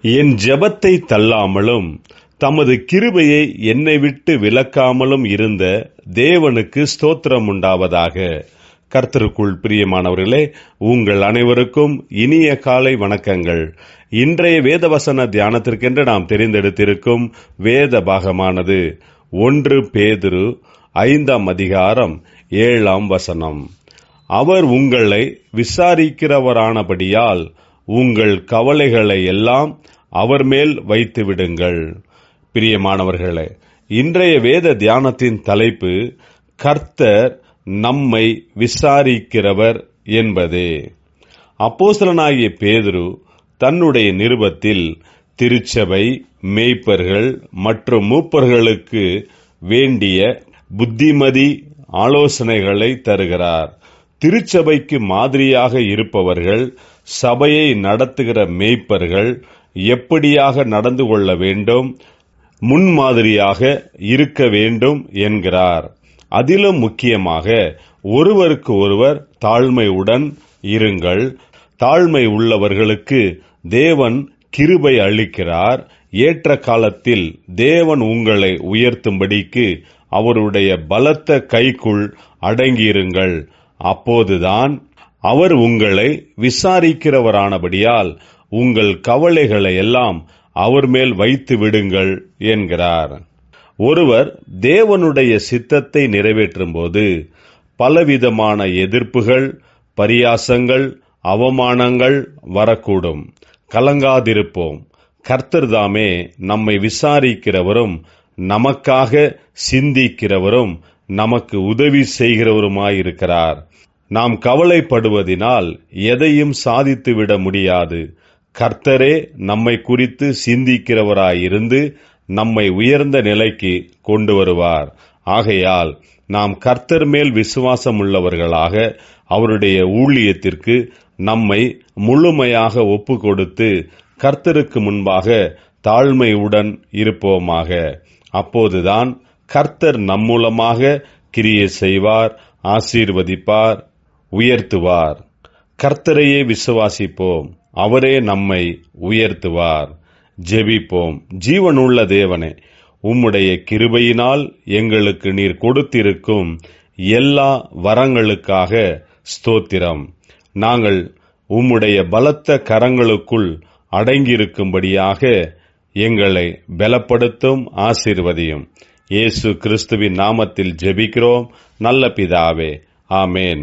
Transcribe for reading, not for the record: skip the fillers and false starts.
என் ஜெபத்தை தள்ளாமலும் தமது கிருபையை என்னை விட்டு விலக்காமலும் இருந்த தேவனுக்கு ஸ்தோத்திரம் உண்டாவதாக. கர்த்தருக்குள் பிரியமானவர்களே, உங்கள் அனைவருக்கும் இனிய காலை வணக்கங்கள். இன்றைய வேதவசன தியானத்திற்கென்று நாம் தெரிந்தெடுத்திருக்கும் வேத பாகமானது 1 பேதுரு 5ஆம் அதிகாரம் 7ஆம் வசனம். அவர் உங்களை விசாரிக்கிறவரானபடியால் உங்கள் கவலைகளை எல்லாம் அவர் மேல் வைத்து விடுங்கள். பிரியமானவர்களே, இன்றைய வேத தியானத்தின் தலைப்பு கர்த்தர் நம்மை விசாரிக்கிறவர் என்பதே. அப்போஸ்தலனாகிய பேதுரு தன்னுடைய நிருபத்தில் திருச்சபை, மேய்ப்பர்கள் மற்றும் மூப்பர்களுக்கு வேண்டிய புத்திமதி ஆலோசனைகளை தருகிறார். திருச்சபைக்கு மாதிரியாக இருப்பவர்கள், சபையை நடத்துகிற மேய்ப்பர்கள் எப்படியாக நடந்து கொள்ள வேண்டும், முன்மாதிரியாக இருக்க வேண்டும் என்கிறார். அதிலும் முக்கியமாக ஒருவருக்கு ஒருவர் தாழ்மையுடன் இருங்கள். தாழ்மை உள்ளவர்களுக்கு தேவன் கிருபை அளிக்கிறார். ஏற்ற காலத்தில் தேவன் உங்களை உயர்த்தும்படிக்கு அவருடைய பலத்த கைக்குள் அடங்கியிருங்கள். அப்போதுதான் அவர் உங்களை விசாரிக்கிறவரானபடியால் உங்கள் கவலைகளை எல்லாம் அவர் மேல் வைத்து விடுங்கள் என்கிறார். ஒருவர் தேவனுடைய சித்தத்தை நிறைவேற்றும் போது பலவிதமான எதிர்ப்புகள், பரியாசங்கள், அவமானங்கள் வரக்கூடும். கலங்காதிருப்போம். கர்த்தர் தாமே நம்மை விசாரிக்கிறவரும், நமக்காக சிந்திக்கிறவரும், நமக்கு உதவி செய்கிறவருமாயிருக்கிறார். நாம் கவலைப்படுவதினால் எதையும் சாதித்துவிட முடியாது. கர்த்தரே நம்மை குறித்து சிந்திக்கிறவராயிருந்து நம்மை உயர்ந்த நிலைக்கு கொண்டு வருவார். ஆகையால் நாம் கர்த்தர் மேல் விசுவாசம் உள்ளவர்களாக அவருடைய ஊழியத்திற்கு நம்மை முழுமையாக ஒப்பு கொடுத்து கர்த்தருக்கு முன்பாக தாழ்மையுடன் இருப்போமாக. அப்போதுதான் கர்த்தர் நம் மூலமாக கிரியை செய்வார், ஆசீர்வதிப்பார், உயர்த்துவார். கர்த்தரையே விசுவாசிப்போம், அவரே நம்மை உயர்த்துவார். ஜெபிப்போம். ஜீவனுள்ள தேவனே, உம்முடைய கிருபையினால் எங்களுக்கு நீர் கொடுத்திருக்கும் எல்லா வரங்களுக்காக ஸ்தோத்திரம். நாங்கள் உம்முடைய பலத்த கரங்களுக்குள் அடங்கியிருக்கும்படியாக எங்களை பலப்படுத்தும், ஆசீர்வதியும். இயேசு கிறிஸ்துவின் நாமத்தில் ஜெபிக்கிறோம் நல்ல பிதாவே, ஆமேன்.